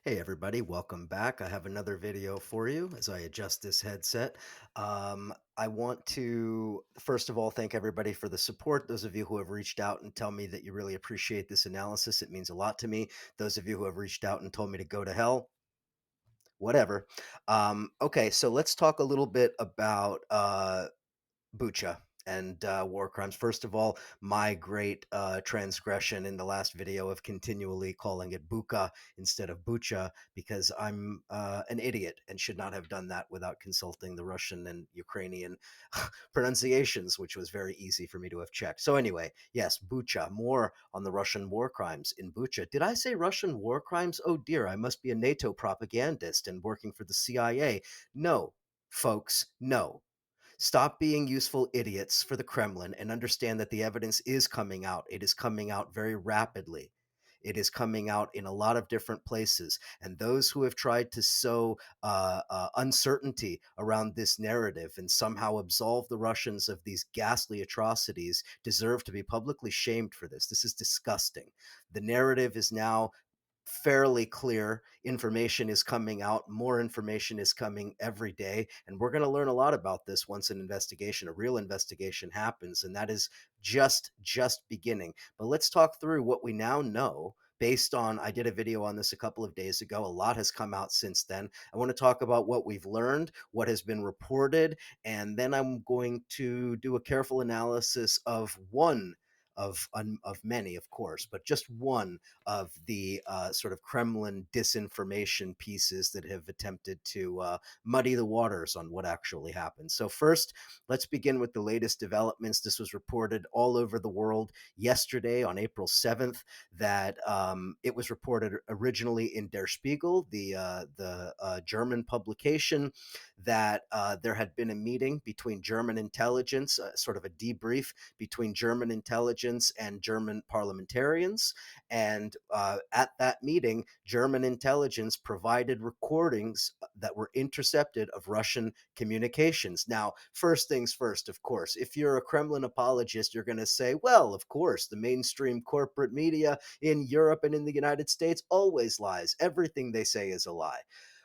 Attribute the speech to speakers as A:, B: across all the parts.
A: Hey everybody, welcome back. I have another video for you as I adjust this headset. I want to, first of all, thank everybody for the support. Those of you who have reached out and tell me that you really appreciate this analysis, it means a lot to me. Those of you who have reached out and told me to go to hell, whatever. Okay, so let's talk a little bit about Bucha and war crimes. First of all, my great transgression in the last video of continually calling it Bucha instead of Bucha because I'm an idiot and should not have done that without consulting the Russian and Ukrainian pronunciations, which was very easy for me to have checked. So anyway, yes, Bucha, more on the Russian war crimes in Bucha. Did I say Russian war crimes? Oh dear, I must be a NATO propagandist and working for the CIA. No, folks, no. Stop being useful idiots for the Kremlin and understand that the evidence is coming out. It is coming out very rapidly. It is coming out in a lot of different places. And those who have tried to sow uncertainty around this narrative and somehow absolve the Russians of these ghastly atrocities deserve to be publicly shamed for this. This is disgusting. The narrative is now fairly clear. Information is coming out. More information is coming every day. And we're going to learn a lot about this once an investigation, a real investigation happens. And that is just beginning. But let's talk through what we now know based on, I did a video on this a couple of days ago. A lot has come out since then. I want to talk about what we've learned, what has been reported, and then I'm going to do a careful analysis of one of many, of course, but just one of the sort of Kremlin disinformation pieces that have attempted to muddy the waters on what actually happened. So, first, let's begin with the latest developments. This was reported all over the world yesterday on April 7th that it was reported originally in Der Spiegel, the German publication, that there had been a meeting between German intelligence, sort of a debrief between German intelligence and German parliamentarians, and at that meeting, German intelligence provided recordings that were intercepted of Russian communications. Now, first things first, of course, if you're a Kremlin apologist, you're going to say, well, of course, the mainstream corporate media in Europe and in the United States always lies. Everything they say is a lie.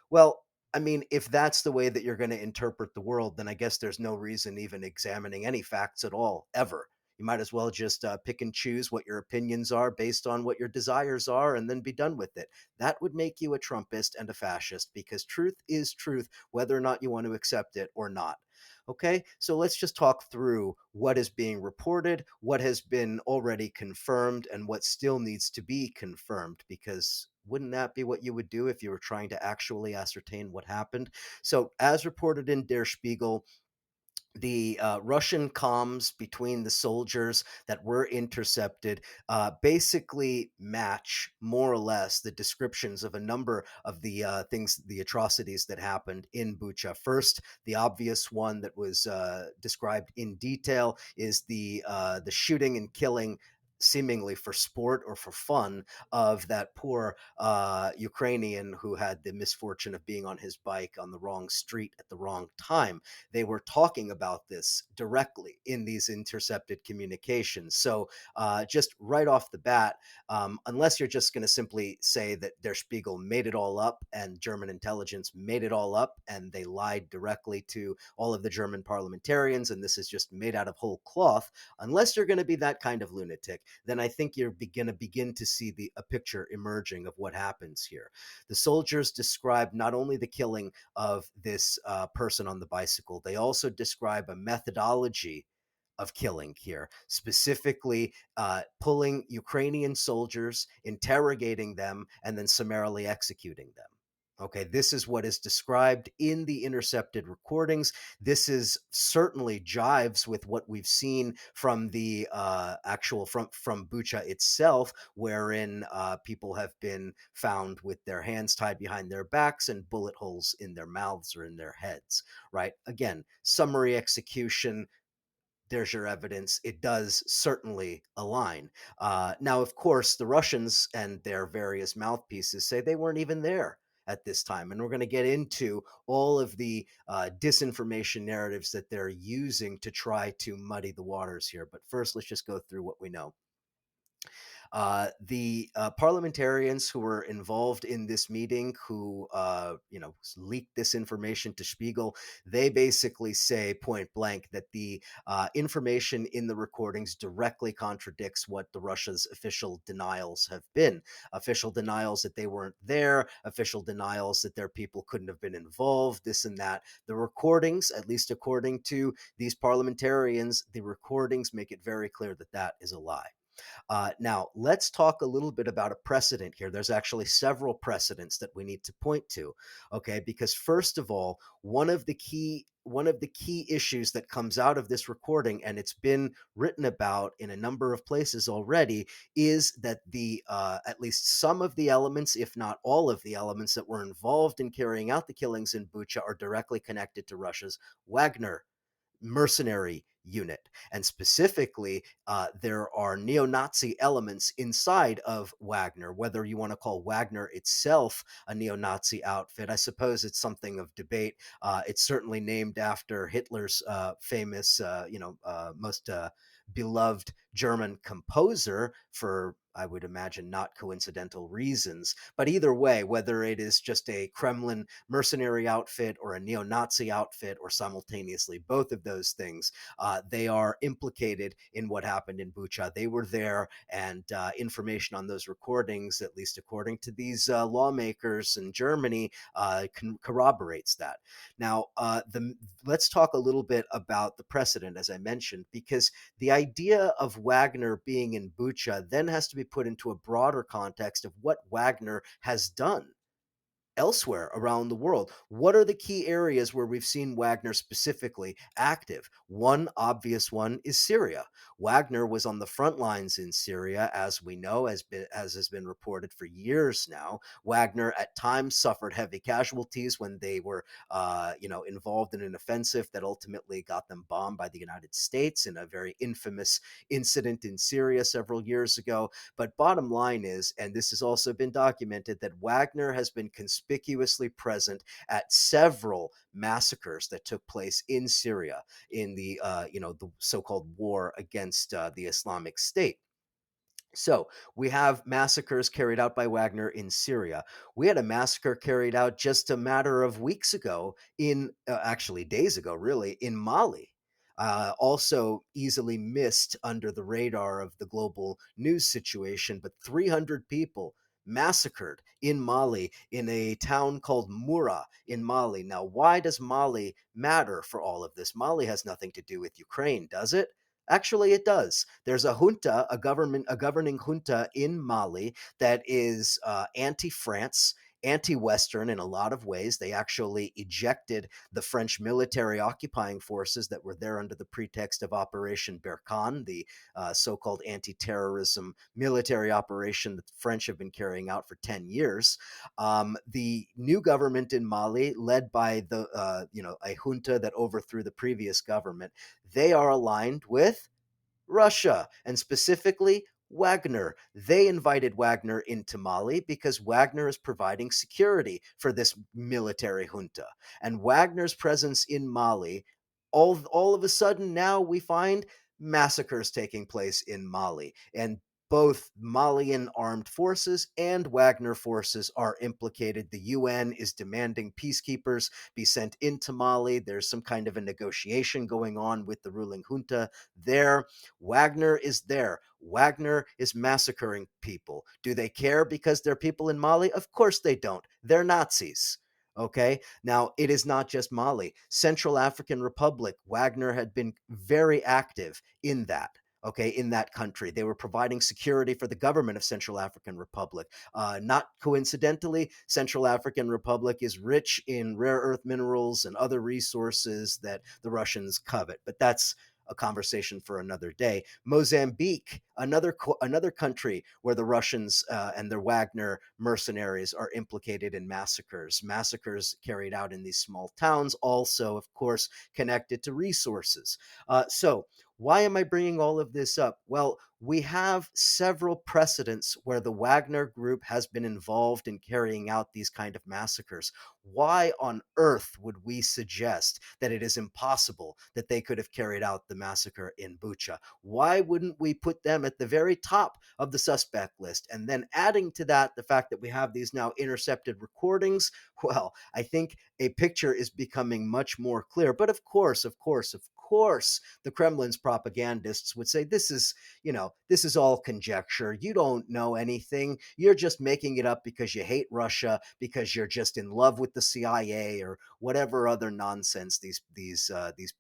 A: Well, I mean, if that's the way that you're going to interpret the world, then I guess there's no reason even examining any facts at all, ever. You might as well just pick and choose what your opinions are based on what your desires are and then be done with it. That would make you a Trumpist and a fascist because truth is truth, whether or not you want to accept it or not. Okay, so let's just talk through what is being reported, what has been already confirmed, and what still needs to be confirmed, because wouldn't that be what you would do if you were trying to actually ascertain what happened? So, as reported in Der Spiegel, the Russian comms between the soldiers that were intercepted basically match more or less the descriptions of a number of the things, the atrocities that happened in Bucha. First, the obvious one that was described in detail is the shooting and killing, seemingly for sport or for fun, of that poor Ukrainian who had the misfortune of being on his bike on the wrong street at the wrong time. They were talking about this directly in these intercepted communications. So, just right off the bat, unless you're just going to simply say that Der Spiegel made it all up and German intelligence made it all up and they lied directly to all of the German parliamentarians and this is just made out of whole cloth, unless you're going to be that kind of lunatic, then I think you're going to begin to see a picture emerging of what happens here. The soldiers describe not only the killing of this person on the bicycle, they also describe a methodology of killing here, specifically pulling Ukrainian soldiers, interrogating them, and then summarily executing them. Okay, this is what is described in the intercepted recordings. This is certainly jives with what we've seen from the actual from Bucha itself, wherein people have been found with their hands tied behind their backs and bullet holes in their mouths or in their heads. Right? Again, summary execution, there's your evidence. It does certainly align. Now, of course, the Russians and their various mouthpieces say they weren't even there at this time. And we're going to get into all of the disinformation narratives that they're using to try to muddy the waters here. But first, let's just go through what we know. The parliamentarians who were involved in this meeting, who leaked this information to Spiegel, they basically say point blank that the information in the recordings directly contradicts what the Russia's official denials have been. Official denials that they weren't there, official denials that their people couldn't have been involved, this and that. The recordings, at least according to these parliamentarians, the recordings make it very clear that that is a lie. Now, let's talk a little bit about a precedent here. There's actually several precedents that we need to point to, okay? Because first of all, one of the key issues that comes out of this recording, and it's been written about in a number of places already, is that the at least some of the elements, if not all of the elements that were involved in carrying out the killings in Bucha, are directly connected to Russia's Wagner mercenary unit. And specifically, there are neo Nazi elements inside of Wagner, whether you want to call Wagner itself a neo Nazi outfit. I suppose it's something of debate. It's certainly named after Hitler's famous, most beloved German composer for, I would imagine, not coincidental reasons. But either way, whether it is just a Kremlin mercenary outfit or a neo Nazi outfit, or simultaneously both of those things, they are implicated in what happened in Bucha. They were there, and information on those recordings, at least according to these lawmakers in Germany, corroborates that. Now, let's talk a little bit about the precedent, as I mentioned, because the idea of Wagner being in Bucha then has to be put into a broader context of what Wagner has done elsewhere around the world. What are the key areas where we've seen Wagner specifically active? One obvious one is Syria. Wagner was on the front lines in Syria, as we know, as has been reported for years now. Wagner at times suffered heavy casualties when they were, involved in an offensive that ultimately got them bombed by the United States in a very infamous incident in Syria several years ago. But bottom line is, and this has also been documented, that Wagner has been conspicuously present at several massacres that took place in Syria in the so-called war against the Islamic State. So we have massacres carried out by Wagner in Syria. We had a massacre carried out just a matter of weeks ago, actually days ago, really, in Mali. Also easily missed under the radar of the global news situation, but 300 people massacred in Mali, in a town called Mura in Mali. Now, why does Mali matter for all of this? Mali has nothing to do with Ukraine, does it? Actually, it does. There's a junta, a governing junta in Mali that is anti-France, anti-Western in a lot of ways. They actually ejected the French military occupying forces that were there under the pretext of Operation Berkane, the so-called anti-terrorism military operation that the French have been carrying out for 10 years. The new government in Mali, led by a junta that overthrew the previous government, they are aligned with Russia, and specifically Wagner. They invited Wagner into Mali because Wagner is providing security for this military junta. And Wagner's presence in Mali, all of a sudden now we find massacres taking place in Mali. And both Malian armed forces and Wagner forces are implicated. The UN is demanding peacekeepers be sent into Mali. There's some kind of a negotiation going on with the ruling junta there. Wagner is there. Wagner is massacring people. Do they care because they're people in Mali? Of course they don't. They're Nazis. Okay. Now, it is not just Mali. Central African Republic, Wagner had been very active in that. Okay, in that country. They were providing security for the government of Central African Republic. Not coincidentally, Central African Republic is rich in rare earth minerals and other resources that the Russians covet. But that's a conversation for another day. Mozambique, another country where the Russians and their Wagner mercenaries are implicated in massacres carried out in these small towns, also, of course, connected to resources. So Why am I bringing all of this up? Well, we have several precedents where the Wagner Group has been involved in carrying out these kind of massacres. Why on earth would we suggest that it is impossible that they could have carried out the massacre in Bucha? Why wouldn't we put them at the very top of the suspect list? And then adding to that the fact that we have these now intercepted recordings, well, I think a picture is becoming much more clear. But of course, the Kremlin's propagandists would say this is all conjecture. You don't know anything. You're just making it up because you hate Russia, because you're just in love with the CIA, or whatever other nonsense these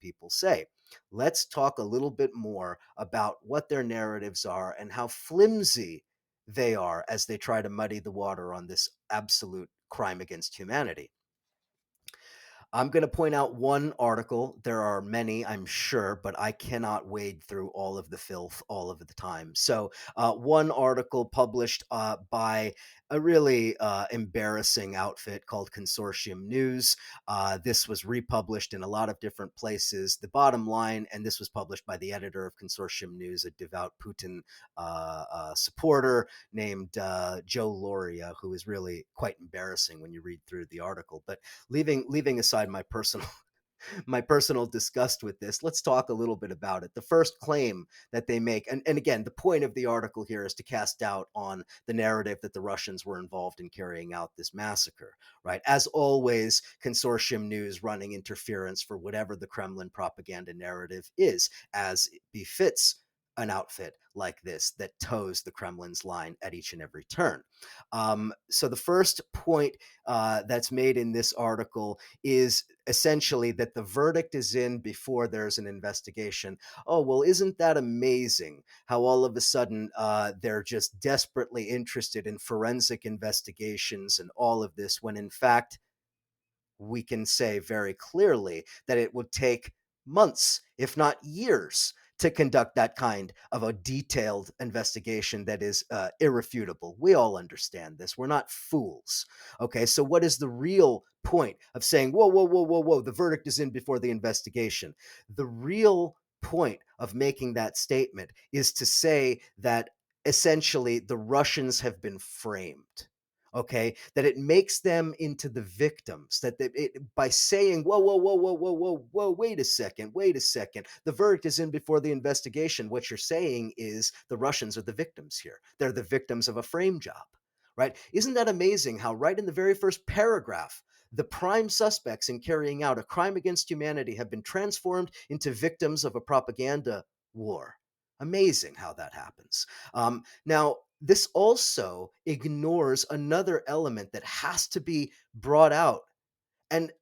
A: people say. Let's talk a little bit more about what their narratives are and how flimsy they are as they try to muddy the water on this absolute crime against humanity. I'm going to point out one article. There are many, I'm sure, but I cannot wade through all of the filth all of the time. So, one article published by a really embarrassing outfit called Consortium News. This was republished in a lot of different places. The bottom line, and this was published by the editor of Consortium News, a devout Putin supporter named Joe Loria, who is really quite embarrassing when you read through the article. But leaving aside my personal my personal disgust with this, let's talk a little bit about it. The first claim that they make, and again, the point of the article here is to cast doubt on the narrative that the Russians were involved in carrying out this massacre, right? As always, Consortium News running interference for whatever the Kremlin propaganda narrative is, as it befits an outfit like this that toes the Kremlin's line at each and every turn. So the first point that's made in this article is essentially that the verdict is in before there's an investigation. Oh, well, isn't that amazing how all of a sudden they're just desperately interested in forensic investigations and all of this, when in fact we can say very clearly that it would take months, if not years, to conduct that kind of a detailed investigation that is irrefutable. We all understand this. We're not fools. Okay, so what is the real point of saying, whoa, whoa, whoa, whoa, whoa, the verdict is in before the investigation? The real point of making that statement is to say that essentially the Russians have been framed. Okay, that it makes them into the victims, that by saying, whoa, whoa, whoa, whoa, whoa, whoa, whoa, wait a second, the verdict is in before the investigation. What you're saying is the Russians are the victims here. They're the victims of a frame job, right? Isn't that amazing how right in the very first paragraph, the prime suspects in carrying out a crime against humanity have been transformed into victims of a propaganda war? Amazing how that happens. Now, this also ignores another element that has to be brought out. And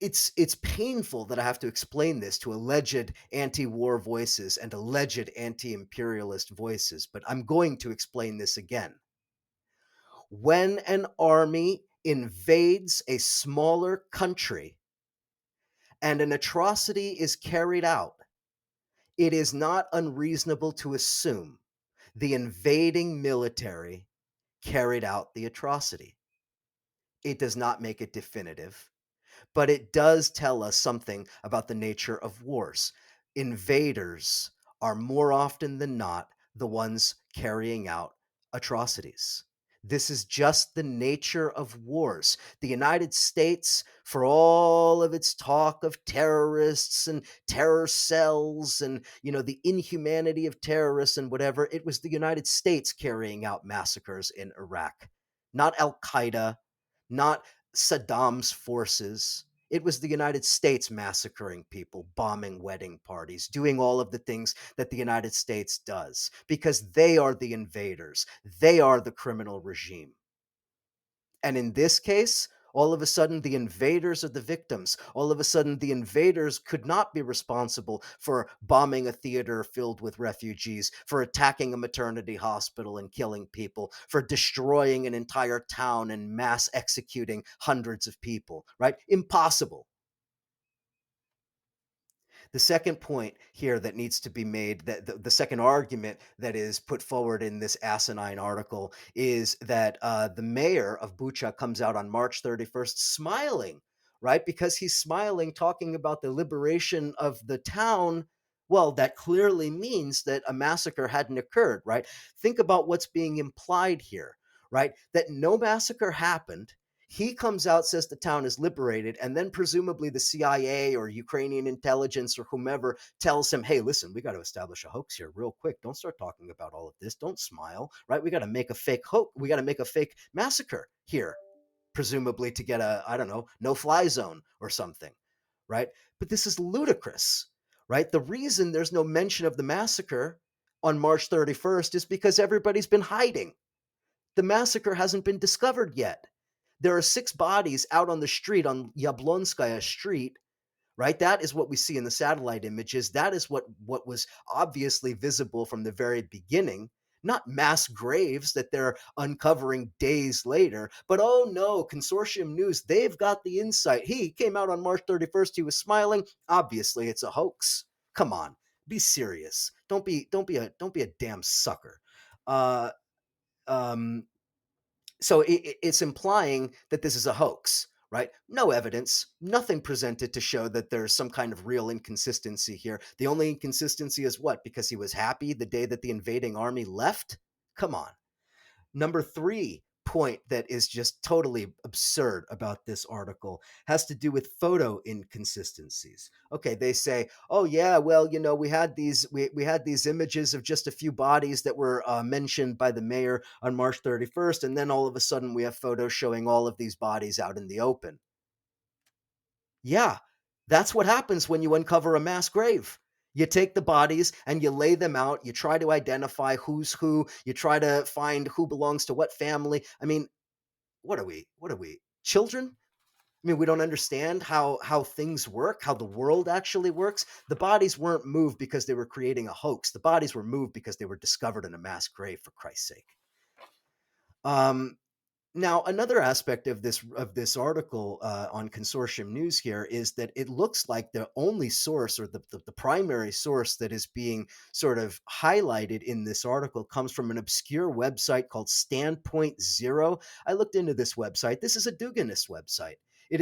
A: it's painful that I have to explain this to alleged anti-war voices and alleged anti-imperialist voices, but I'm going to explain this again. When an army invades a smaller country and an atrocity is carried out, it is not unreasonable to assume the invading military carried out the atrocity. It does not make it definitive, but it does tell us something about the nature of wars. Invaders are more often than not the ones carrying out atrocities. This is just the nature of wars. The United States, for all of its talk of terrorists and terror cells and, the inhumanity of terrorists and whatever, it was the United States carrying out massacres in Iraq, not Al Qaeda, not Saddam's forces. It was the United States massacring people, bombing wedding parties, doing all of the things that the United States does, because they are the invaders. They are the criminal regime. And in this case, all of a sudden, the invaders are the victims. All of a sudden, the invaders could not be responsible for bombing a theater filled with refugees, for attacking a maternity hospital and killing people, for destroying an entire town and mass executing hundreds of people, right? Impossible. The second point here that needs to be made, that the second argument that is put forward in this asinine article, is that the mayor of Bucha comes out on March 31st smiling, right? Because he's smiling, talking about the liberation of the town, Well, that clearly means that a massacre hadn't occurred, right? Think about what's being implied here, right? That no massacre happened. He comes out, says the town is liberated, and then presumably the CIA or Ukrainian intelligence or whomever tells him, hey, listen, we got to establish a hoax here real quick. Don't start talking about all of this. Don't smile, right? We got to make a fake hoax. We got to make a fake massacre here, presumably to get a, I don't know, no fly zone or something, right? But this is ludicrous, right? The reason there's no mention of the massacre on March 31st is because everybody's been hiding. The massacre hasn't been discovered yet. There are 6 bodies out on the street, on Yablonskaya Street, right? That is what we see in the satellite images. That is what was obviously visible from the very beginning. Not mass graves that they're uncovering days later, but oh no, Consortium News, they've got the insight. He came out on March 31st, he was smiling. Obviously, it's a hoax. Come on, be serious. Don't be a damn sucker. Uh, um, so it's implying that this is a hoax, right? No evidence, nothing presented to show that there's some kind of real inconsistency here. The only inconsistency is what? Because he was happy the day that the invading army left? Come on. Number 3 point that is just totally absurd about this article has to do with photo inconsistencies. Okay, they say, "Oh yeah, well, we had these images of just a few bodies that were mentioned by the mayor on March 31st, and then all of a sudden we have photos showing all of these bodies out in the open." Yeah, that's what happens when you uncover a mass grave. You take the bodies and you lay them out. You try to identify who's who. You try to find who belongs to what family. I mean, what are we? What are we? Children? I mean, we don't understand how things work, how the world actually works. The bodies weren't moved because they were creating a hoax. The bodies were moved because they were discovered in a mass grave, for Christ's sake. Um, Now, another aspect of this article on Consortium News here is that it looks like the only source or the primary source that is being sort of highlighted in this article comes from an obscure website called Standpoint Zero. I looked into this website. This is a Duginist website. It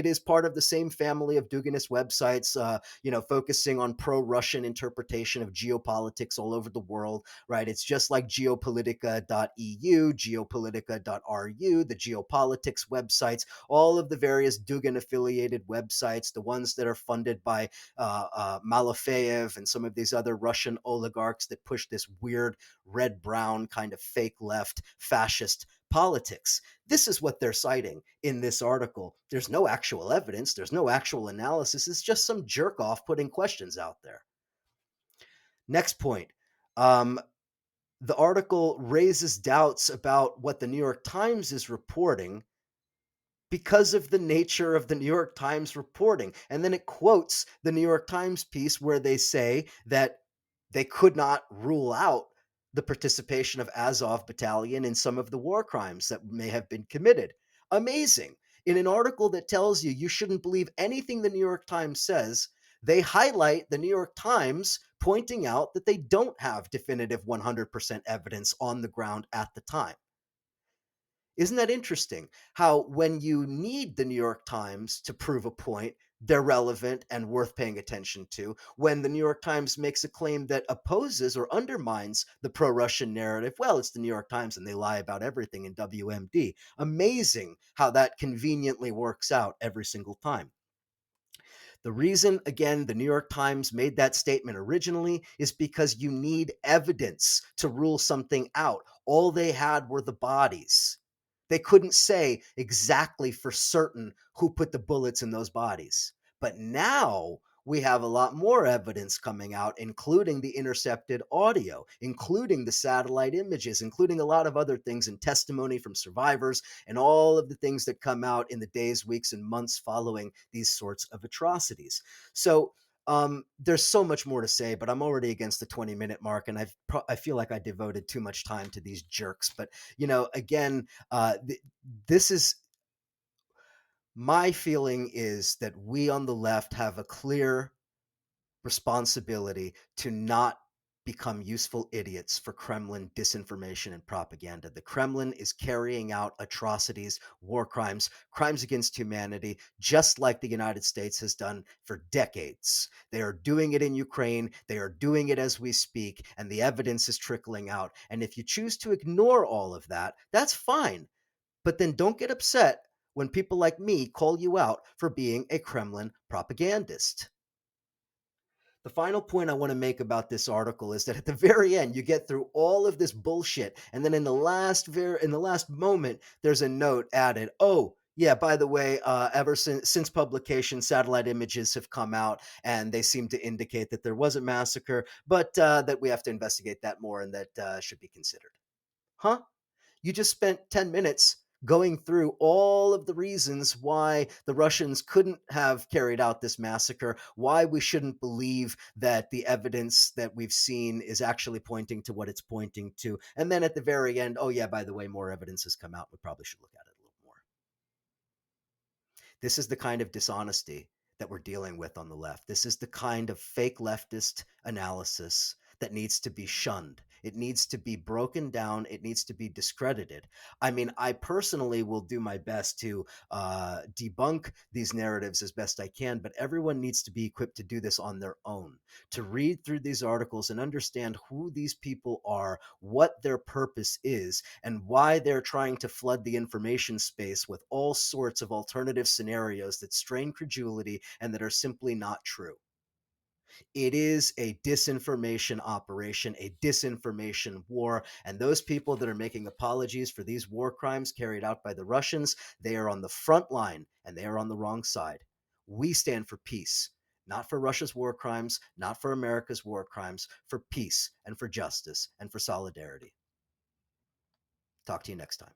A: is part of the same family of Duginist websites, focusing on pro-Russian interpretation of geopolitics all over the world, right? It's just like geopolitica.eu, geopolitica.ru, the geopolitics websites, all of the various Dugin affiliated websites, the ones that are funded by Malafeyev and some of these other Russian oligarchs that push this weird red brown kind of fake left fascist politics. This is what they're citing in this article. There's no actual evidence, there's no actual analysis. It's just some jerk off putting questions out there. Next point. Um, the article raises doubts about what the New York Times is reporting because of the nature of the New York Times reporting. And then it quotes the New York Times piece where they say that they could not rule out the participation of Azov battalion in some of the war crimes that may have been committed. Amazing. In an article that tells you you shouldn't believe anything the New York Times says, they highlight the New York Times pointing out that they don't have definitive 100% evidence on the ground at the time. Isn't that interesting? How when you need the New York Times to prove a point, they're relevant and worth paying attention to. When the New York Times makes a claim that opposes or undermines the pro Russian narrative, well, it's the New York Times and they lie about everything in WMD. Amazing how that conveniently works out every single time. The reason, again, the New York Times made that statement originally is because you need evidence to rule something out. All they had were the bodies. They couldn't say exactly for certain who put the bullets in those bodies. But now we have a lot more evidence coming out, including the intercepted audio, including the satellite images, including a lot of other things and testimony from survivors and all of the things that come out in the days, weeks, and months following these sorts of atrocities. So there's so much more to say, but I'm already against the 20-minute mark, and I feel like I devoted too much time to these jerks. But again, this is my feeling is that we on the left have a clear responsibility to not become useful idiots for Kremlin disinformation and propaganda. The Kremlin is carrying out atrocities, war crimes, crimes against humanity, just like the United States has done for decades. They are doing it in Ukraine. They are doing it as we speak, and the evidence is trickling out. And if you choose to ignore all of that, that's fine. But then don't get upset when people like me call you out for being a Kremlin propagandist. The final point I want to make about this article is that at the very end you get through all of this bullshit, and then in the last moment there's a note added. Oh yeah, by the way, ever since publication, satellite images have come out, and they seem to indicate that there was a massacre, but that we have to investigate that more, and that should be considered. Huh? You just spent 10 minutes going through all of the reasons why the Russians couldn't have carried out this massacre, why we shouldn't believe that the evidence that we've seen is actually pointing to what it's pointing to. And then at the very end, oh, yeah, by the way, more evidence has come out. We probably should look at it a little more. This is the kind of dishonesty that we're dealing with on the left. This is the kind of fake leftist analysis that needs to be shunned. It needs to be broken down. It needs to be discredited. I mean, I personally will do my best to debunk these narratives as best I can, but everyone needs to be equipped to do this on their own, to read through these articles and understand who these people are, what their purpose is, and why they're trying to flood the information space with all sorts of alternative scenarios that strain credulity and that are simply not true. It is a disinformation operation, a disinformation war. And those people that are making apologies for these war crimes carried out by the Russians, they are on the front line and they are on the wrong side. We stand for peace, not for Russia's war crimes, not for America's war crimes, for peace and for justice and for solidarity. Talk to you next time.